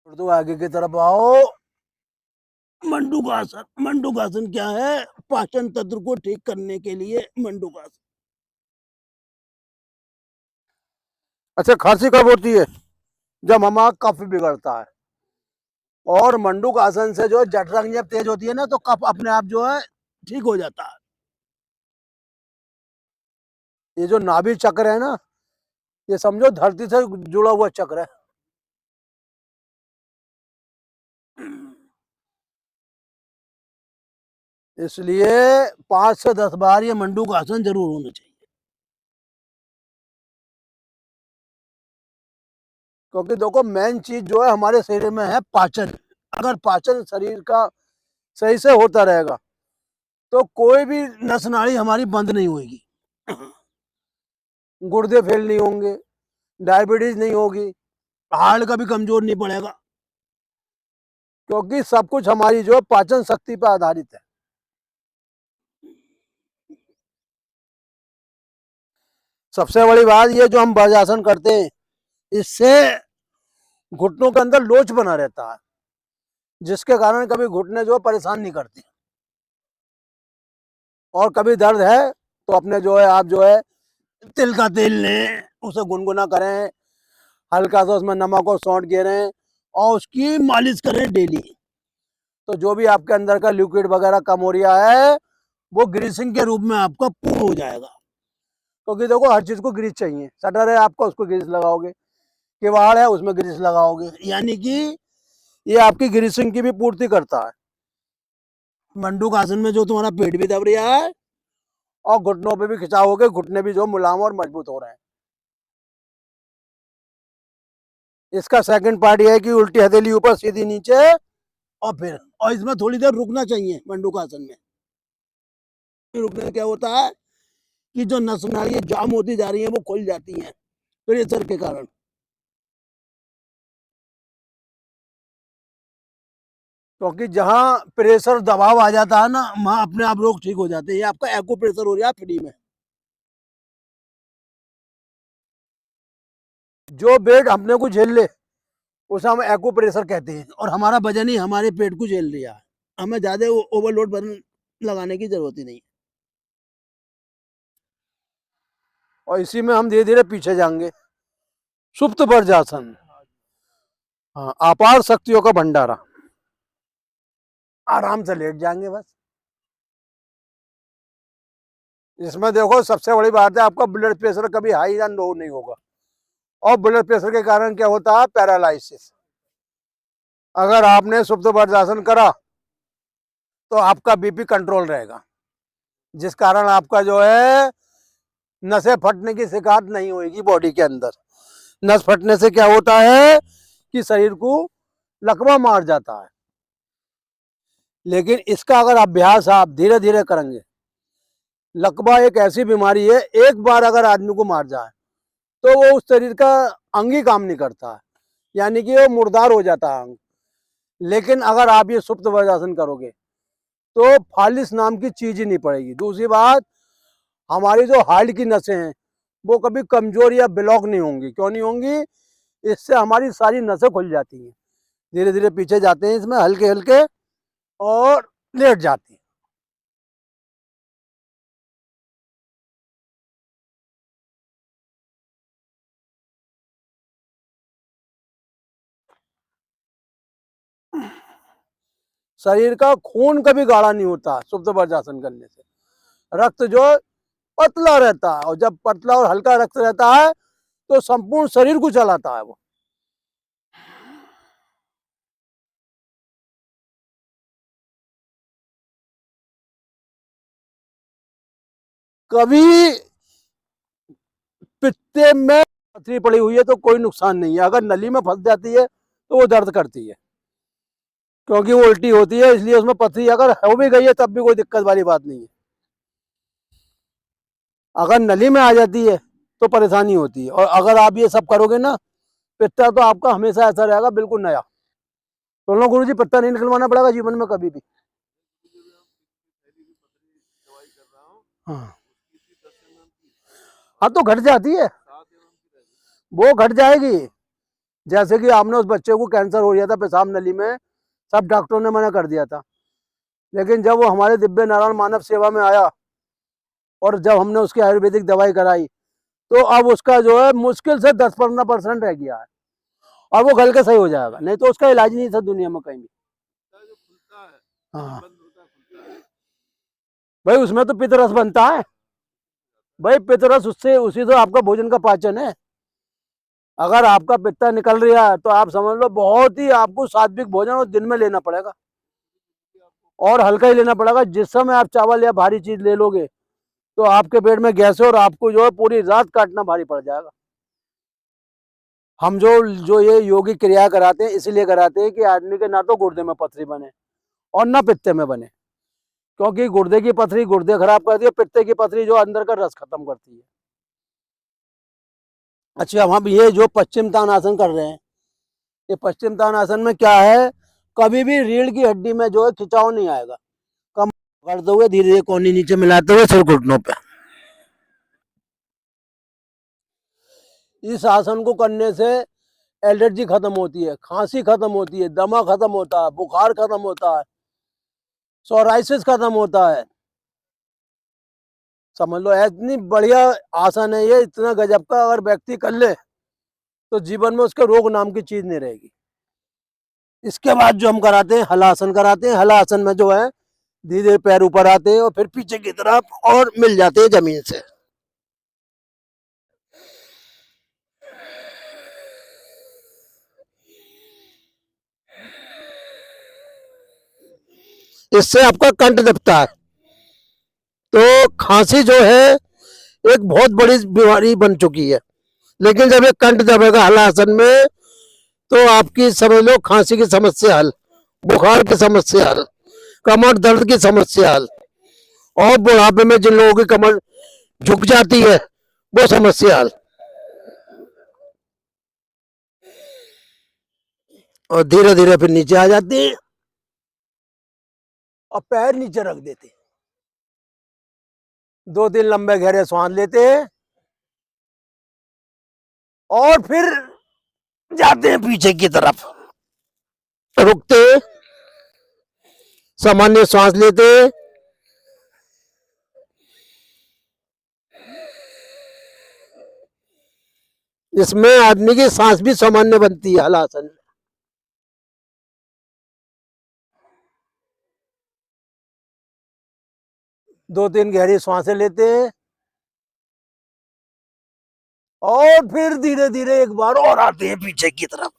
तो आगे की तरफ आओ। मंडूकासन, मंडूकासन क्या है? पाचन तंत्र को ठीक करने के लिए मंडूकासन। अच्छा, खांसी कब होती है? जब हमारा कफ बिगड़ता है। और मंडूकासन से जो है जठराग्नि जब तेज होती है ना, तो कफ अपने आप जो है ठीक हो जाता है। ये जो नाभि चक्र है ना, ये समझो धरती से जुड़ा हुआ चक्र है। इसलिए 5 से 10 बार ये मंडूकासन जरूर होना चाहिए। क्योंकि देखो, मेन चीज जो है हमारे शरीर में है पाचन। अगर पाचन शरीर का सही से होता रहेगा तो कोई भी नस नाड़ी हमारी बंद नहीं होगी। गुर्दे फेल नहीं होंगे, डायबिटीज नहीं होगी, हार्ट का भी कमजोर नहीं पड़ेगा। क्योंकि सब कुछ हमारी जो पाचन शक्ति पर आधारित है। सबसे बड़ी बात ये जो हम वज्रासन करते हैं, इससे घुटनों के अंदर लोच बना रहता है, जिसके कारण कभी घुटने जो परेशान नहीं करती। और कभी दर्द है तो अपने जो है आप जो है तिल का तेल लें, उसे गुनगुना करें, हल्का सा उसमें नमक और सौंठ गिरें और उसकी मालिश करें डेली। तो जो भी आपके अंदर का लिक्विड वगैरह कम हो रहा है, वो ग्रीसिंग के रूप में आपका पूर्ण हो जाएगा। क्योंकि देखो, हर चीज को ग्रीस चाहिए। शटर है आपका, उसको ग्रीस लगाओगे। किवाड़ है, उसमें ग्रीस लगाओगे। यानी कि ये आपकी ग्रीसिंग की भी पूर्ति करता है। मंडूक आसन में जो तुम्हारा पेट भी दब रहा है और घुटनों पे भी खिंचाव हो गए, घुटने भी जो मुलायम और मजबूत हो रहे हैं। इसका सेकंड पार्ट ये है कि उल्टी हथेली ऊपर सीधी नीचे, और इसमें थोड़ी देर रुकना चाहिए मंडूक आसन में। रुकने से क्या होता है कि जो नस नाड़ियां जाम होती जा रही है वो खुल जाती हैं प्रेशर के कारण। क्योंकि जहां प्रेशर दबाव आ जाता है ना, वहां अपने आप रोग ठीक हो जाते हैं। ये आपका एक्ो प्रेशर हो रहा है फ्री में। जो बेड अपने को झेल ले उसे हम एक्ो प्रेशर कहते हैं। और हमारा वजन ही हमारे पेट को झेल रहा है। हमें ज्यादा ओवरलोड बर्न लगाने की जरूरत ही नहीं। और इसी में हम धीरे धीरे पीछे जाएंगे। सुप्त वज्रासन। हाँ, अपार शक्तियों का भंडारा। आराम से लेट जाएंगे बस। इसमें देखो, सबसे बड़ी बात है, आपका ब्लड प्रेशर कभी हाई या लो नहीं होगा। और ब्लड प्रेशर के कारण क्या होता है? पैरालिसिस। अगर आपने सुप्त वज्रासन करा तो आपका बीपी कंट्रोल रहेगा, जिस कारण आपका जो है नसें फटने की शिकायत नहीं होगी बॉडी के अंदर। नस फटने से क्या होता है कि शरीर को लकवा मार जाता है। लेकिन इसका अगर अभ्यास आप धीरे धीरे करेंगे, लकवा एक ऐसी बीमारी है, एक बार अगर आदमी को मार जाए तो वो उस शरीर का अंग ही काम नहीं करता है। यानी कि वो मुर्दार हो जाता है अंग। लेकिन अगर आप ये सुप्त वज्रासन करोगे तो फालिस नाम की चीज ही नहीं पड़ेगी। दूसरी बात, हमारी जो हार्ट की नसें हैं वो कभी कमजोर या ब्लॉक नहीं होंगी। क्यों नहीं होंगी? इससे हमारी सारी नसें खुल जाती हैं। धीरे धीरे पीछे जाते हैं इसमें, हल्के हल्के, और लेट जाती हैं। शरीर का खून कभी गाढ़ा नहीं होता सुप्त वज्रासन करने से। रक्त जो पतला रहता है, और जब पतला और हल्का रक्त रहता है तो संपूर्ण शरीर को चलाता है वो। कभी पित्ते में पथरी पड़ी हुई है तो कोई नुकसान नहीं है। अगर नली में फंस जाती है तो वो दर्द करती है, क्योंकि वो उल्टी होती है। इसलिए उसमें पथरी अगर हो भी गई है तब भी कोई दिक्कत वाली बात नहीं है। अगर नली में आ जाती है तो परेशानी होती है। और अगर आप ये सब करोगे ना, पित्ता तो आपका हमेशा ऐसा रहेगा बिल्कुल नया। तो लो गुरु जी, पित्ता नहीं निकलवाना पड़ेगा जीवन में कभी भी। हाँ, हाँ तो घट जाती है, वो घट जाएगी। जैसे कि आपने उस बच्चे को कैंसर हो गया था पेशाब नली में, सब डॉक्टरों ने मना कर दिया था, लेकिन जब वो हमारे दिव्य नारायण मानव सेवा में आया और जब हमने उसकी आयुर्वेदिक दवाई कराई, तो अब उसका जो है मुश्किल से 10-15% रह गया है, और वो गल के सही हो जाएगा, नहीं तो उसका इलाज नहीं था दुनिया में कहीं भी। हाँ भाई, उसमें तो पित्तरस बनता है भाई, पित्तरस उससे उसी से आपका भोजन का पाचन है। अगर आपका पित्ता निकल रहा है तो आप समझ लो बहुत ही आपको सात्विक भोजन और दिन में लेना पड़ेगा, और हल्का ही लेना पड़ेगा। जिस समय आप चावल या भारी चीज ले लोगे तो आपके पेट में गैस है और आपको जो है पूरी रात काटना भारी पड़ जाएगा। हम जो जो ये योगिक क्रिया कराते हैं इसलिए कराते हैं कि आदमी के ना तो गुर्दे में पथरी बने और ना पित्ते में बने, क्योंकि गुर्दे की पथरी गुर्दे खराब करती है, पित्ते की पथरी जो अंदर का रस खत्म करती है। अच्छा, हम ये जो पश्चिम तानासन कर रहे हैं, ये पश्चिम तानासन में क्या है, कभी भी रीढ़ की हड्डी में जो है खिंचाव नहीं आएगा। कम करते हुए धीरे धीरे कोहनी नीचे मिलाते हुए सिर घुटनों पे। इस आसन को करने से एलर्जी खत्म होती है, खांसी खत्म होती है, दमा खत्म होता है, बुखार खत्म होता है, सोराइसिस खत्म होता है। समझ लो इतनी बढ़िया आसन है ये, इतना गजब का, अगर व्यक्ति कर ले तो जीवन में उसके रोग नाम की चीज नहीं रहेगी। इसके बाद जो हम कराते हैं हलासन कराते हैं। हलासन में जो है धीरे धीरे पैर ऊपर आते हैं और फिर पीछे की तरफ और मिल जाते हैं जमीन से। इससे आपका कंठ दबता है, तो खांसी जो है एक बहुत बड़ी बीमारी बन चुकी है, लेकिन जब ये कंठ दबेगा हलासन में तो आपकी समझ लो खांसी की समस्या हल, बुखार की समस्या हल, कमर दर्द की समस्या हल, और बुढ़ापे में जिन लोगों की कमर झुक जाती है वो समस्या हल। और धीरे धीरे फिर नीचे आ जाती है और पैर नीचे रख देते हैं। 2-3 लंबे गहरे सांस लेते हैं और फिर जाते हैं पीछे की तरफ, रुकते हैं, सामान्य सांस लेते हैं, इसमें आदमी की सांस भी सामान्य बनती है हलासन में। 2-3 गहरी सांसें लेते हैं और फिर धीरे धीरे एक बार और आते हैं पीछे की तरफ।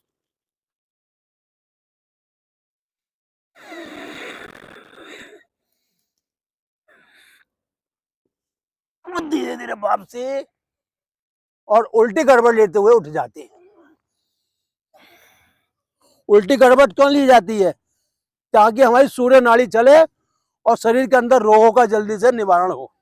धीरे धीरे वापसी और उल्टी गड़बड़ लेते हुए उठ जाते हैं। उल्टी गड़बड़ क्यों ली जाती है, ताकि हमारी सूर्य नाड़ी चले और शरीर के अंदर रोगों का जल्दी से निवारण हो।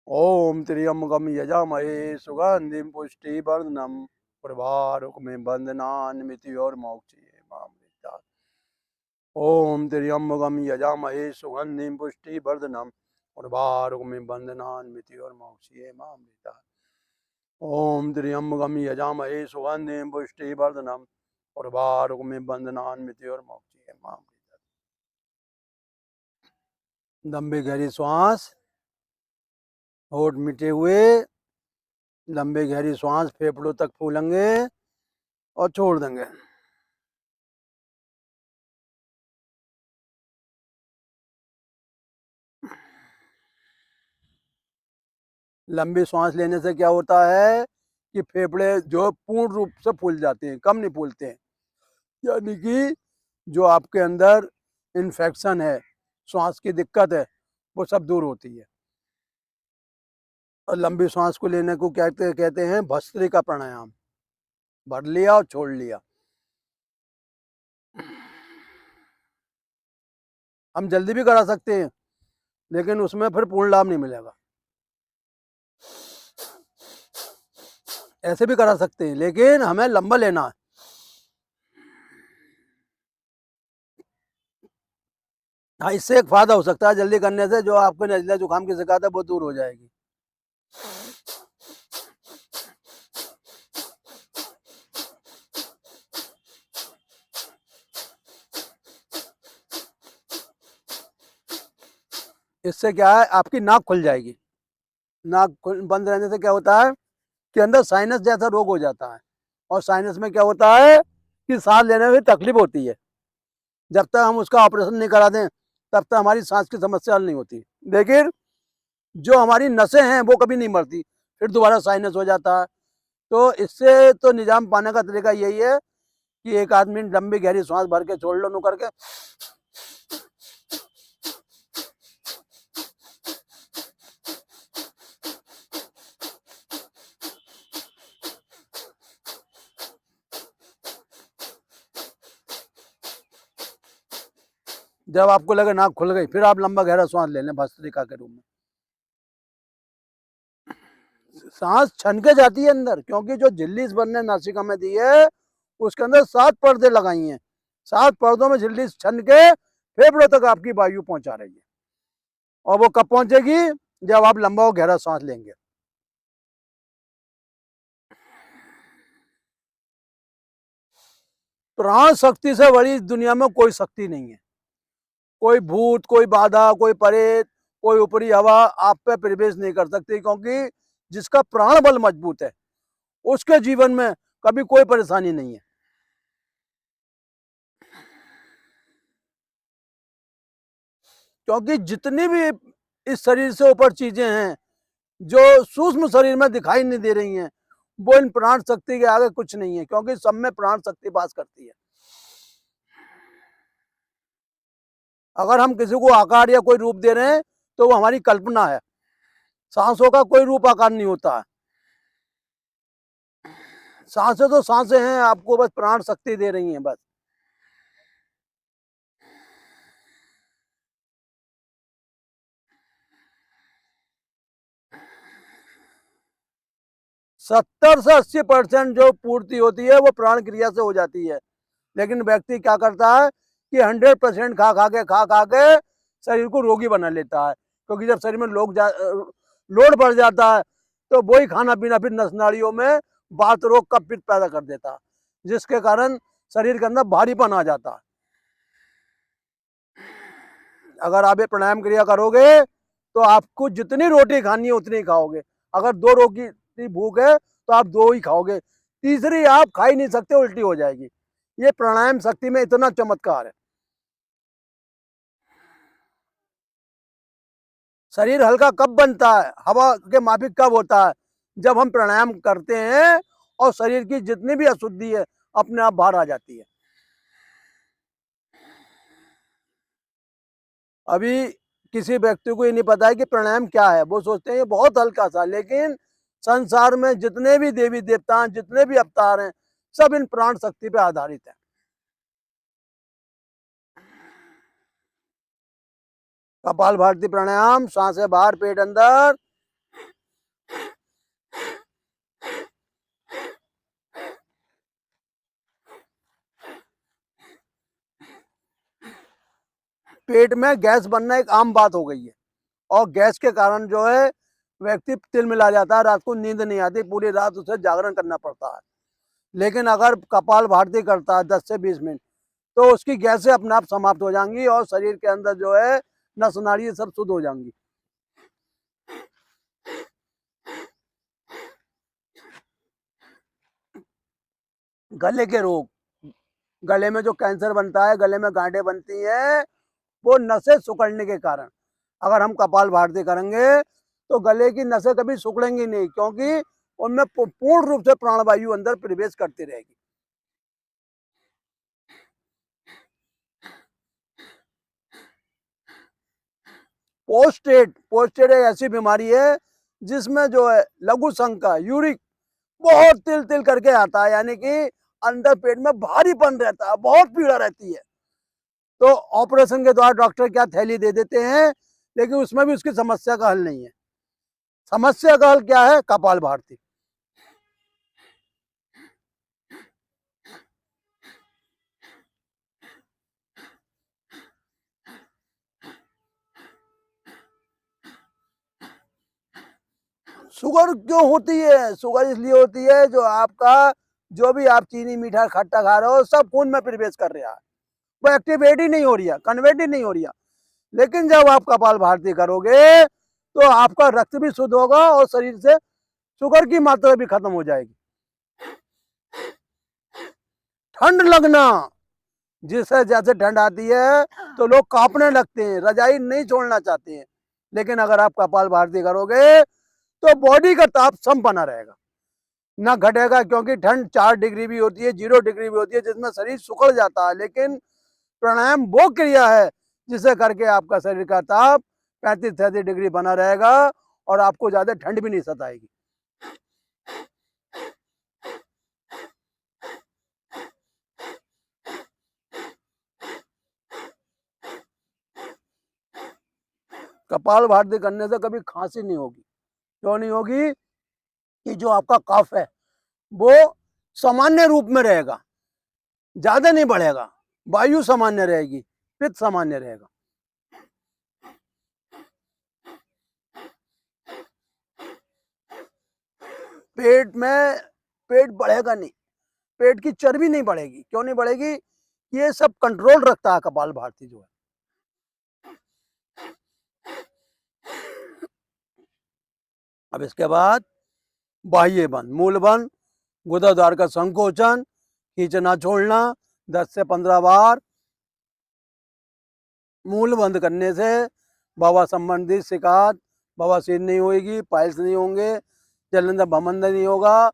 ओम त्र्यंबकम यजामहे सुगंधिम पुष्टिवर्धनम उर्वारुकमिव बन्धनान् मृत्योर्मोक्षयेमामृतात्। ओम त्र्यंबकम यजामहे सुगंधिम पुष्टिवर्धनम उर्वारुकमिव बन्धनान् मृत्योर्मोक्षयेमामृतात्। ओम त्र्यंबकम यजामहे सुगंधिं पुष्टिवर्धनम् उर्वारुकमिव बन्धनान्मृत्योर्मुक्षीयमामृतम्। लंबी गहरी श्वास, होठ मीठे हुए, लंबी गहरी श्वास फेफड़ों तक फूलेंगे और छोड़ देंगे। लंबी सांस लेने से क्या होता है कि फेफड़े जो पूर्ण रूप से फूल जाते हैं, कम नहीं फूलते हैं। यानी कि जो आपके अंदर इन्फेक्शन है, सांस की दिक्कत है, वो सब दूर होती है। और लंबी सांस को लेने को कहते हैं भस्त्रिका प्राणायाम। भर लिया और छोड़ लिया। हम जल्दी भी करा सकते हैं, लेकिन उसमें फिर पूर्ण लाभ नहीं मिलेगा। ऐसे भी करा सकते हैं, लेकिन हमें लंबा लेना है। हाँ, इससे एक फायदा हो सकता है, जल्दी करने से जो आपको नजला जुकाम की शिकायत है वो दूर हो जाएगी। इससे क्या है, आपकी नाक खुल जाएगी। नाक बंद रहने से क्या होता है कि अंदर साइनस जैसा रोग हो जाता है। और साइनस में क्या होता है कि सांस लेने में तकलीफ होती है। जब तक हम उसका ऑपरेशन नहीं करा दें, तब तक हमारी सांस की समस्या हल नहीं होती। लेकिन जो हमारी नसें हैं वो कभी नहीं मरती, फिर दोबारा साइनस हो जाता है। तो इससे तो निजाम पाने का तरीका यही है कि एक आदमी लंबी गहरी सांस भर के छोड़ लो, नु करके। जब आपको लगे नाक खुल गई, फिर आप लंबा गहरा सांस ले लें भस्त्रिका के रूप में। सांस छनके जाती है अंदर, क्योंकि जो झिल्ली इस बंद ने नासिका में दी है उसके अंदर 7 पर्दे लगाई हैं। 7 पर्दों में झिल्ली छन के फेफड़ों तक आपकी वायु पहुंचा रही है। और वो कब पहुंचेगी? जब आप लंबा और गहरा सांस लेंगे। प्राण शक्ति से बड़ी दुनिया में कोई शक्ति नहीं है। कोई भूत, कोई बाधा, कोई परेत, कोई ऊपरी हवा आप पे प्रवेश नहीं कर सकती, क्योंकि जिसका प्राण बल मजबूत है उसके जीवन में कभी कोई परेशानी नहीं है। क्योंकि जितनी भी इस शरीर से ऊपर चीजें हैं जो सूक्ष्म शरीर में दिखाई नहीं दे रही हैं, वो इन प्राण शक्ति के आगे कुछ नहीं है, क्योंकि सब में प्राण शक्ति वास करती है। अगर हम किसी को आकार या कोई रूप दे रहे हैं तो वो हमारी कल्पना है। सांसों का कोई रूप आकार नहीं होता है। सांसें तो सांसें हैं, आपको बस प्राण शक्ति दे रही हैं बस। सत्तर से 80% जो पूर्ति होती है वो प्राण क्रिया से हो जाती है। लेकिन व्यक्ति क्या करता है कि 100% खा खा के शरीर को रोगी बना लेता है। क्योंकि जब शरीर में लोड बढ़ जाता है तो वही खाना पीना फिर नस नाड़ियों में बात रोग का पित्त पैदा कर देता है, जिसके कारण शरीर के अंदर भारीपन आ जाता है। अगर आप ये प्राणायाम क्रिया करोगे तो आपको जितनी रोटी खानी है उतनी खाओगे। अगर 2 रोटी की भूख है तो आप 2 ही खाओगे, तीसरी आप खा ही नहीं सकते, उल्टी हो जाएगी। ये प्राणायाम शक्ति में इतना चमत्कार है। शरीर हल्का कब बनता है, हवा के माफिक कब होता है? जब हम प्राणायाम करते हैं और शरीर की जितनी भी अशुद्धि है अपने आप बाहर आ जाती है। अभी किसी व्यक्ति को ये नहीं पता है कि प्राणायाम क्या है। वो सोचते हैं ये बहुत हल्का सा, लेकिन संसार में जितने भी देवी देवता हैं, जितने भी अवतार हैं, सब इन प्राण शक्ति पे आधारित है। कपाल भारती प्राणायाम, सांसें बाहर पेट अंदर। पेट में गैस बनना एक आम बात हो गई है, और गैस के कारण जो है व्यक्ति तिलमिला जाता है, रात को नींद नहीं आती, पूरी रात उसे जागरण करना पड़ता है। लेकिन अगर कपाल भारती करता है 10 से 20 मिनट, तो उसकी गैसें अपने आप समाप्त हो जाएंगी और शरीर के अंदर जो है नस नाड़ी सब शुद्ध हो जाएंगी। गले के रोग, गले में जो कैंसर बनता है, गले में गांठें बनती हैं, वो नसें सिकुड़ने के कारण। अगर हम कपाल भारती करेंगे तो गले की नसें कभी सिकुड़ेंगी नहीं, क्योंकि उनमें पूर्ण रूप से प्राणवायु अंदर प्रवेश करती रहेगी। पोस्टेट एक ऐसी बीमारी है जिसमें जो है लघु शंका, यूरिक बहुत तिल तिल करके आता है, यानी कि अंदर पेट में भारीपन रहता है, बहुत पीड़ा रहती है। तो ऑपरेशन के द्वारा डॉक्टर क्या थैली दे देते हैं, लेकिन उसमें भी उसकी समस्या का हल नहीं है। समस्या का हल क्या है? कपाल भारती। शुगर क्यों होती है? शुगर इसलिए होती है, जो आपका जो भी आप चीनी मीठा खट्टा खा रहे हो सब खून में प्रवेश कर रहा है, वो एक्टिवेट ही नहीं हो रही है, कन्वर्ट ही नहीं हो रही है। लेकिन जब आप कपाल भारती करोगे तो आपका रक्त भी शुद्ध होगा और शरीर से शुगर की मात्रा भी खत्म हो जाएगी। ठंड लगना, जिससे जैसे ठंड आती है तो लोग कांपने लगते हैं, रजाई नहीं छोड़ना चाहते हैं। लेकिन अगर आप कपाल भारती करोगे तो बॉडी का ताप सम बना रहेगा, ना घटेगा, क्योंकि ठंड 4 डिग्री भी होती है, 0 डिग्री भी होती है, जिसमें शरीर सुखड़ जाता है। लेकिन प्राणायाम वो क्रिया है जिसे करके आपका शरीर का ताप 35-36 डिग्री बना रहेगा और आपको ज्यादा ठंड भी नहीं सताएगी। कपाल भारती करने से कभी खांसी नहीं होगी। क्यों नहीं होगी? कि जो आपका कफ है वो सामान्य रूप में रहेगा, ज्यादा नहीं बढ़ेगा, वायु सामान्य रहेगी, पित्त सामान्य रहेगा। पेट बढ़ेगा नहीं, पेट की चर्बी नहीं बढ़ेगी। क्यों नहीं बढ़ेगी? ये सब कंट्रोल रखता है कपाल भारती जो है। अब इसके बाद बाह्य बंद, मूल बंद, गुदाद्वार का संकोचन, खींचना छोड़ना 10 से 15 बार। मूल बंद करने से बवासीर संबंधित शिकायत, बवासीर नहीं होगी, पाइल्स नहीं होंगे, जलंधर भमंदर नहीं होगा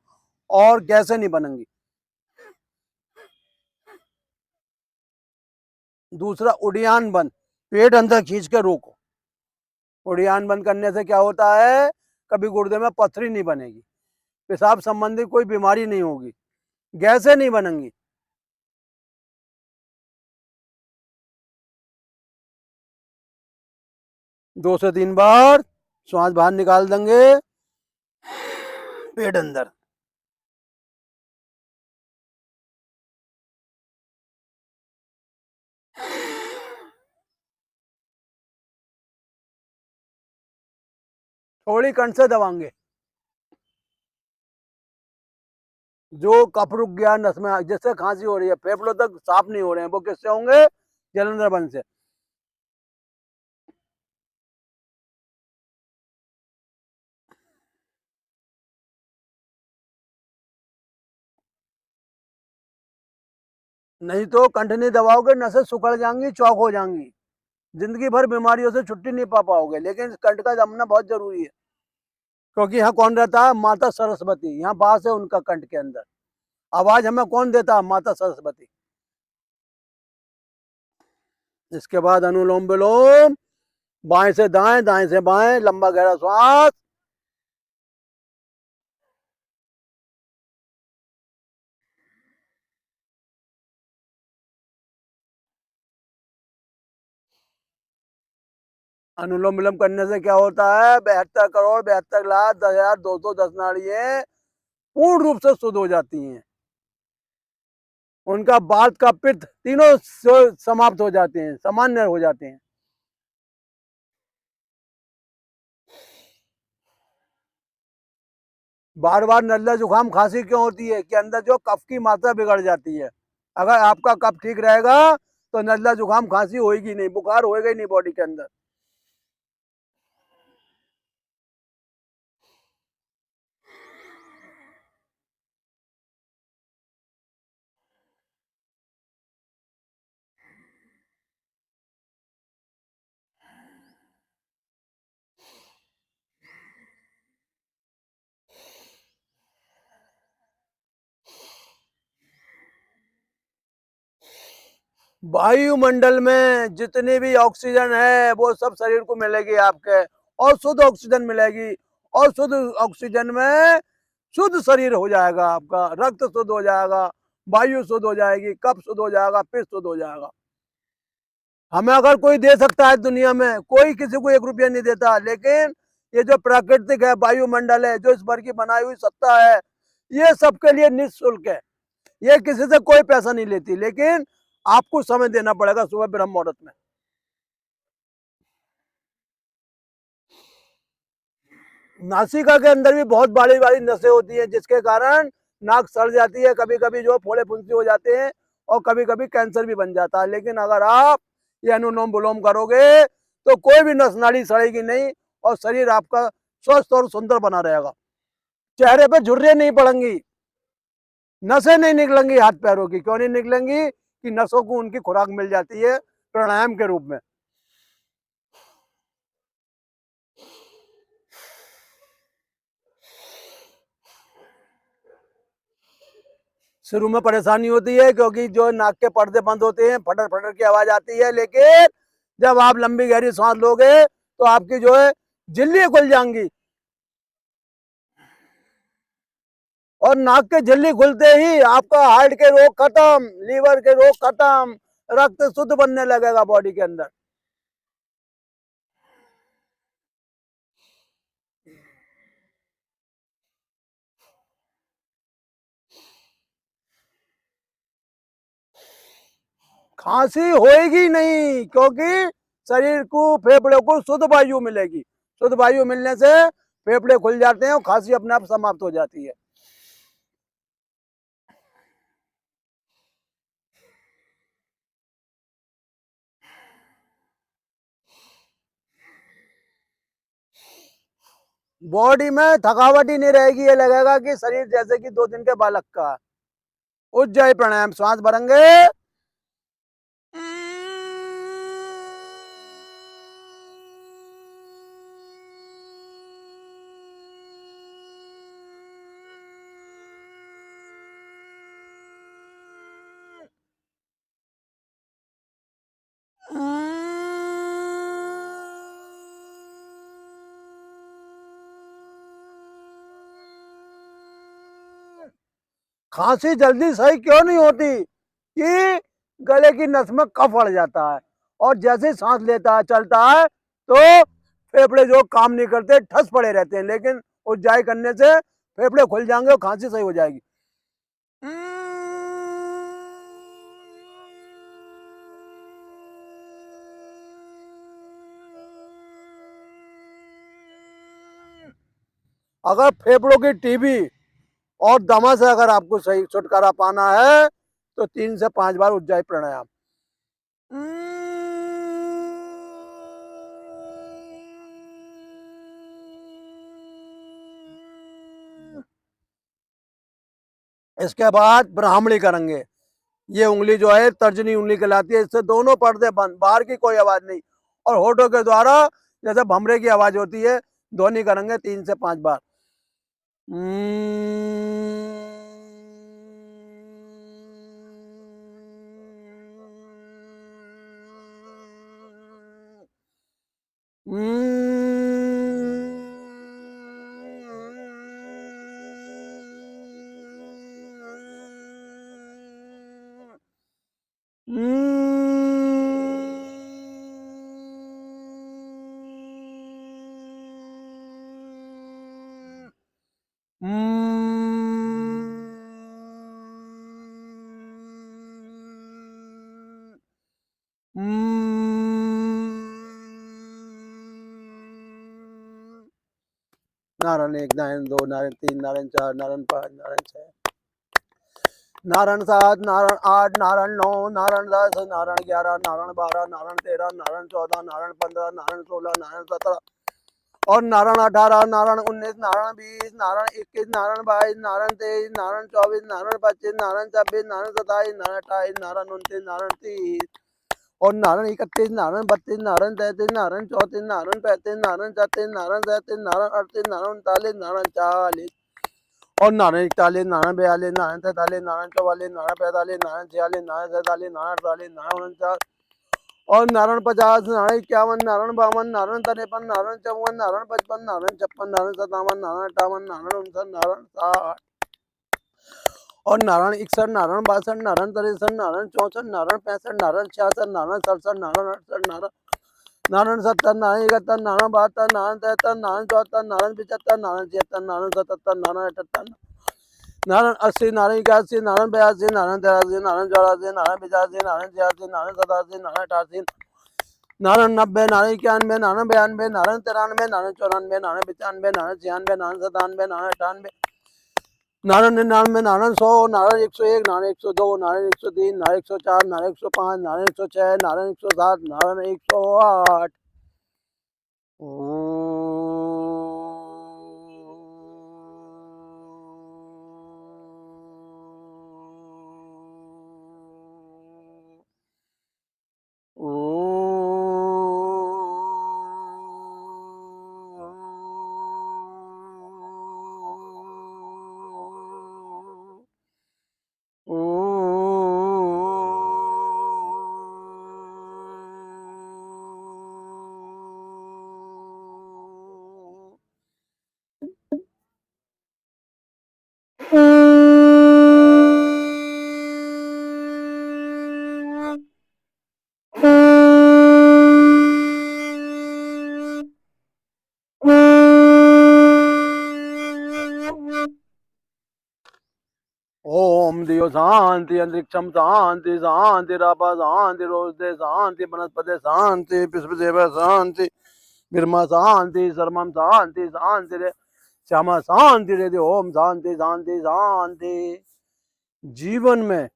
और गैसें नहीं बनेंगी। दूसरा उड़ियान बंद, पेट अंदर खींच के रोको। उड़ियान बंद करने से क्या होता है? कभी गुर्दे में पथरी नहीं बनेगी, पेशाब संबंधी कोई बीमारी नहीं होगी, गैसें नहीं बनेंगी। दो से 3 बार श्वास बाहर निकाल देंगे, पेट अंदर। थोड़ी कंठ से दबाएंगे। जो कफ रुक गया नस में, जैसे खांसी हो रही है, फेफड़ों तक साफ नहीं हो रहे हैं, वो किससे होंगे? जलंधर बंद से। नहीं तो कंठ नहीं दबाओगे, नसें सुखड़ जाएंगी, चौक हो जाएंगी, जिंदगी भर बीमारियों से छुट्टी नहीं पा पाओगे। लेकिन कंठ का दबना बहुत जरूरी है, क्योंकि यहाँ कौन रहता है? माता सरस्वती, यहाँ बास है उनका कंठ के अंदर। आवाज हमें कौन देता है? माता सरस्वती। इसके बाद अनुलोम विलोम, बाएं से दाएं, दाएं से बाएं, लंबा गहरा श्वास। अनुलोम विलोम करने से क्या होता है? 72 करोड़ 72 लाख 10,210 नाड़ियां पूर्ण रूप से शुद्ध हो जाती हैं। उनका बात का पित्त तीनों समाप्त हो जाते हैं, सामान्य हो जाते हैं। बार बार नजला जुकाम खांसी क्यों होती है कि अंदर जो कफ की मात्रा बिगड़ जाती है। अगर आपका कफ ठीक रहेगा तो नजला जुकाम खांसी होगी नहीं, बुखार होएगा ही नहीं बॉडी के अंदर। वायुमंडल में जितनी भी ऑक्सीजन है वो सब शरीर को मिलेगी आपके, और शुद्ध ऑक्सीजन मिलेगी। और शुद्ध ऑक्सीजन में शुद्ध शरीर हो जाएगा आपका, रक्त शुद्ध हो जाएगा, वायु शुद्ध हो जाएगी, कफ शुद्ध हो जाएगा, पित्त शुद्ध हो जाएगा। हमें अगर कोई दे सकता है दुनिया में, कोई किसी को 1 रुपया नहीं देता, लेकिन ये जो प्राकृतिक है, वायुमंडल है, जो इस भर की बनाई हुई सत्ता है, ये सबके लिए निःशुल्क है। ये किसी से कोई पैसा नहीं लेती, लेकिन आपको समय देना पड़ेगा सुबह ब्रह्म मुहूर्त में। नासिका के अंदर भी बहुत बड़ी बड़ी नसें होती हैं, जिसके कारण नाक सड़ जाती है, कभी कभी जो फोड़े फुंसी हो जाते हैं, और कभी कभी कैंसर भी बन जाता है। लेकिन अगर आप ये अनुलोम विलोम करोगे तो कोई भी नस नाड़ी सड़ेगी नहीं, और शरीर आपका स्वस्थ और सुंदर बना रहेगा। चेहरे पे झुर्रियां नहीं पड़ेंगी, नसें नहीं निकलेंगी हाथ पैरों की। क्यों नहीं निकलेंगी? कि नसों को उनकी खुराक मिल जाती है प्राणायाम के रूप में। शुरू में परेशानी होती है क्योंकि जो नाक के पर्दे बंद होते हैं, फटर फटर की आवाज आती है, लेकिन जब आप लंबी गहरी सांस लोगे तो आपकी जो है झिल्ली खुल जाएंगी, और नाक के झिल्ली खुलते ही आपका हार्ट के रोग खत्म, लीवर के रोग खत्म, रक्त शुद्ध बनने लगेगा बॉडी के अंदर। खांसी होएगी नहीं, क्योंकि शरीर को, फेफड़े को शुद्ध वायु मिलेगी। शुद्ध वायु मिलने से फेफड़े खुल जाते हैं और खांसी अपने आप समाप्त हो जाती है। बॉडी में थकावट ही नहीं रहेगी, ये लगेगा कि शरीर जैसे कि 2 दिन के बालक का। उज्जय प्राणायाम, श्वास भरेंगे। खांसी जल्दी सही क्यों नहीं होती? कि गले की नस में कफ अड़ जाता है, और जैसे सांस लेता है, चलता है, तो फेफड़े जो काम नहीं करते, ठस पड़े रहते हैं। लेकिन उज्जाई करने से फेफड़े खुल जाएंगे और खांसी सही हो जाएगी। अगर फेफड़ों की टीबी और दमा से अगर आपको सही छुटकारा पाना है तो 3 से 5 बार उज्जाई प्राणायाम। इसके बाद ब्राह्मणी करेंगे। ये उंगली जो है तर्जनी उंगली कहलाती है, इससे दोनों पर्दे बंद, बाहर की कोई आवाज नहीं, और होठों के द्वारा जैसे भमरे की आवाज होती है, ध्वनि करेंगे 3 से 5 बार। नारायण 1, नारायण 2, नारायण 3, नारायण 4, नारायण 5, नारायण 6, नारायण 7, नारायण 8, नारायण 9, नारायण 10, नारायण 11, नारायण 12, नारायण 13, नारायण 14, नारायण 15, नारायण 16, नारायण 17 और नारायण 18, नारायण 19, नारायण 20, नारायण 21, नारायण 22, नारायण 23, नारायण 24, नारायण 25, नारायण 26, नारायण 27, नारायण 28, नारायण 29, नारायण 30 और नारायण 31, नारायण 32, नारायण 33, नारायण 34, नारायण 35, नारायण 36, नारायण 37, नारायण 38, नारायण 39, नारायण 40 और नारायण 41, नारायण 42, नारायण 43, नारायण 44, नारायण 45, नारायण 46, नारायण 47, नारायण 48, नारायण 49 और नारायण 50, नारायण 51, नारायण 52, नारायण 53, नारायण 54, नारायण 55, नारायण 56, नारायण 57, नारायण 58, नारायण 59, नारायण 60 और नारायण 61, नारायण 62, नारायण 63, नारायण 64, नारायण 65, नारायण 66, नारायण 67, नारायण 68, नारायण 70, नारायण 71, नारायण 72, नारायण 73, नारायण 74, नारायण 75, नारायण 76, नारायण 77, नारायण 78, नारायण 80, नारायण 81, नारायण 82, नारायण 83, नारायण 84, नारायण 85, नारायण 86, नारायण 87, नारायण 88, नारायण 90, नारायण 91, नारायण 92, नारायण 93, नारायण 94, नारायण 95, नारायण 96, नारायण 97, नारायण 98, नारायण 99, नारायण 100, नारायण 101, नारायण 102, नारायण 103, नारायण 104, नारायण 105, नारायण 106, नारायण 107, नारायण 108 ओम दियो शांति, अंतरिक्षम शांति, शांति रापा शांति, रोजदे शांति, वनस्पति शांति, पुष्पदेव शांति, ब्रह्मा शांति, सर्वम शांति, शांति रे श्यामा शांति रे ओम शांति शांति शांति। जीवन में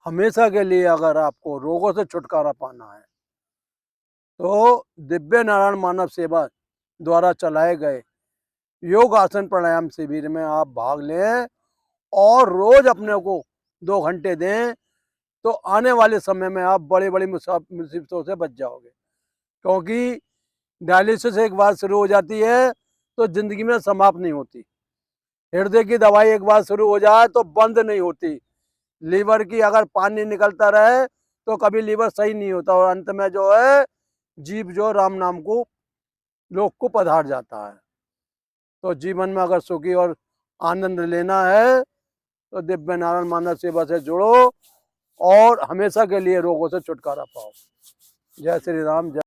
हमेशा के लिए अगर आपको रोगों से छुटकारा पाना है तो दिव्य नारायण मानव सेवा द्वारा चलाए गए योग आसन प्राणायाम शिविर में आप भाग लें और रोज अपने को 2 घंटे दें तो आने वाले समय में आप बड़ी बड़ी मुसीबतों से बच जाओगे, क्योंकि डायलिसिस एक बार शुरू हो जाती है तो जिंदगी में समाप्त नहीं होती। हृदय की दवाई एक बार शुरू हो जाए तो बंद नहीं होती। लीवर की अगर पानी निकलता रहे तो कभी लीवर सही नहीं होता और अंत में जो है जीव जो राम नाम को लोक को पधार जाता है। तो जीवन में अगर सुखी और आनंद लेना है तो दिव्य नारायण मानव सेवा से जुड़ो और हमेशा के लिए रोगों से छुटकारा पाओ। जय श्री राम। जय